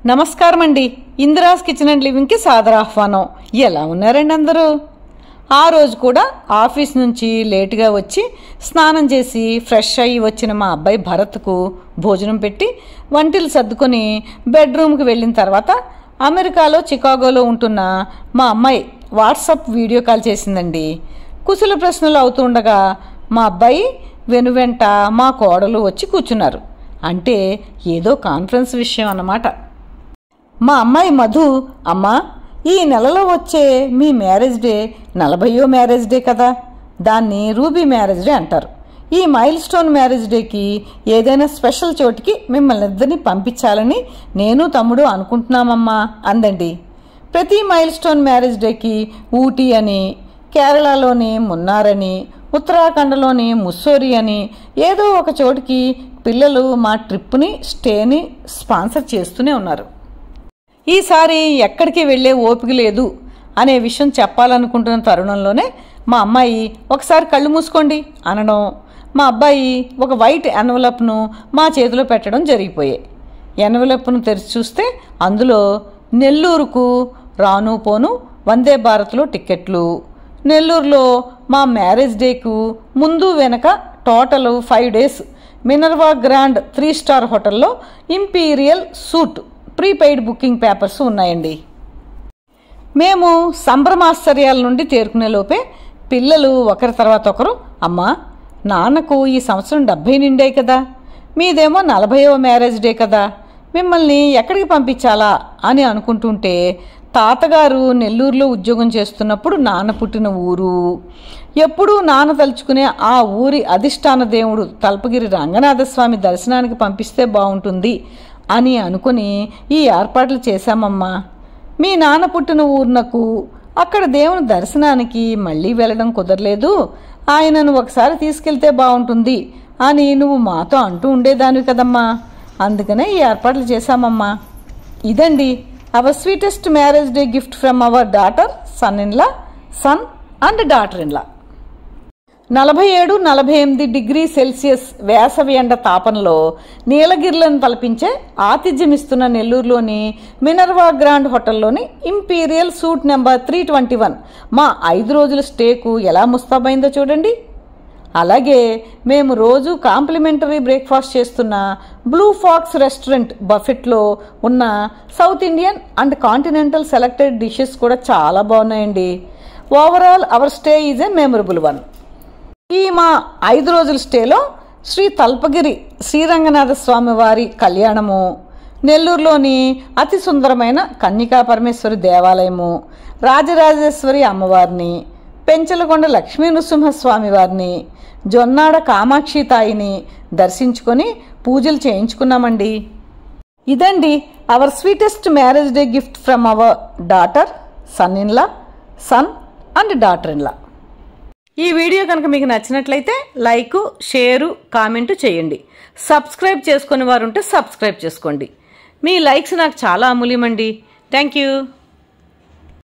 నమస్కారం అండి. Indira's kitchen and లివింగ్కి సాదర ఆహ్వానం. ఎలా ఉన్నారండి అందరూ? ఆ రోజు కూడా ఆఫీస్ నుంచి లేటుగా వచ్చి స్నానం చేసి ఫ్రెష్ అయ్యి వచ్చిన మా అబ్బాయి భరత్కు భోజనం పెట్టి వంటలు సర్దుకొని బెడ్రూమ్కి వెళ్ళిన తర్వాత అమెరికాలో చికాగోలో ఉంటున్న మా అమ్మాయి వాట్సాప్ వీడియో కాల్ చేసిందండి. కుశల ప్రశ్నలు అవుతుండగా మా అబ్బాయి వెనువెంట మా కోడలు వచ్చి కూర్చున్నారు. అంటే ఏదో కాన్ఫరెన్స్ విషయం అన్నమాట. మా అమ్మాయి మధు, అమ్మా ఈ నెలలో వచ్చే మీ మ్యారేజ్ డే 40వ మ్యారేజ్ డే కదా, దాన్ని రూబీ మ్యారేజ్ డే అంటారు. ఈ మైల్ స్టోన్ మ్యారేజ్ డేకి ఏదైనా స్పెషల్ చోటికి మిమ్మల్ని ఇద్దరిని పంపించాలని నేను తమ్ముడు అనుకుంటున్నామమ్మా అందండి. ప్రతి మైల్ స్టోన్ మ్యారేజ్ డేకి ఊటీ అని, కేరళలోని మున్నార్ అని, ఉత్తరాఖండ్లోని ముస్సోరీ అని ఏదో ఒక చోటికి పిల్లలు మా ట్రిప్ని స్టేని స్పాన్సర్ చేస్తూనే ఉన్నారు. ఈసారి ఎక్కడికి వెళ్ళే ఓపిక లేదు అనే విషయం చెప్పాలనుకుంటున్న తరుణంలోనే మా అమ్మాయి ఒకసారి కళ్ళు మూసుకోండి అనడం, మా అబ్బాయి ఒక వైట్ ఎన్వలప్ను మా చేతిలో పెట్టడం జరిగిపోయాయి. ఎన్వలప్ను తెరిచి చూస్తే అందులో నెల్లూరుకు రాను పోను వందే భారత్లో టిక్కెట్లు, నెల్లూరులో మా మ్యారేజ్ డేకు ముందు వెనక total 5 days Minerva grand 3 star హోటల్లో imperial suite prepaid booking papers ఉన్నాయండి. మేము సంభ్రమాశ్చర్యాల నుండి తేరుకునే లోపే పిల్లలు ఒకరి తర్వాత ఒకరు, అమ్మా నాన్నకు ఈ సంవత్సరం 70 నిండాయి కదా, మీదేమో 40వ మ్యారేజ్ డే కదా, మిమ్మల్ని ఎక్కడికి పంపించాలా అని అనుకుంటుంటే తాతగారు నెల్లూరులో ఉద్యోగం చేస్తున్నప్పుడు నాన్న పుట్టిన ఊరు, ఎప్పుడూ నాన్న తలుచుకునే ఆ ఊరి అధిష్టాన దేవుడు తల్పగిరి రంగనాథస్వామి దర్శనానికి పంపిస్తే బాగుంటుంది అని అనుకుని ఈ ఏర్పాట్లు చేశామమ్మా. మీ నాన్న పుట్టిన ఊరునకు అక్కడ దేవుని దర్శనానికి మళ్ళీ వెళ్ళడం కుదరలేదు, ఆయనను ఒకసారి తీసుకెళ్తే బాగుంటుంది అని నువ్వు మాతో అంటూ ఉండేదానివి కదమ్మా, అందుకనే ఈ ఏర్పాట్లు చేశామమ్మా. ఇదండి our sweetest marriage day gift from our daughter, son and daughter in law. 47-48 degree Celsius వేసవి ఎండ తాపంలో నీలగిర్లను తలపించే ఆతిథ్యమిస్తున్న నెల్లూరులోని మినర్వా గ్రాండ్ హోటల్లోని ఇంపీరియల్ సూట్ నెంబర్ 321 మా 5 రోజుల స్టేకు ఎలా ముస్తాబైందో చూడండి. అలాగే మేము రోజు కాంప్లిమెంటరీ బ్రేక్ఫాస్ట్ చేస్తున్న బ్లూ ఫాక్స్ రెస్టారెంట్ బఫెట్లో ఉన్న south Indian and continental selected dishes కూడా చాలా బాగున్నాయండి. Overall our stay is a memorable one. ఈ మా 5 రోజుల స్టేలో శ్రీ తల్పగిరి శ్రీరంగనాథ స్వామి వారి కళ్యాణము, నెల్లూరులోని అతి సుందరమైన కన్యకా పరమేశ్వరి దేవాలయము, రాజరాజేశ్వరి అమ్మవారిని, పెంచలకొండ లక్ష్మీ నృసింహస్వామి వారిని, జొన్నాడ కామాక్షి తాయిని దర్శించుకొని పూజలు చేయించుకున్నామండి. ఇదండి our sweetest marriage day gift from our daughter, son and daughter in law. ఈ వీడియో కనుక మీకు నచ్చినట్లయితే లైక్, షేరు, కామెంటు చేయండి. సబ్స్క్రైబ్ చేసుకునే వారు ఉంటే సబ్స్క్రైబ్ చేసుకోండి. మీ లైక్స్ నాకు చాలా అమూల్యమండి. Thank you.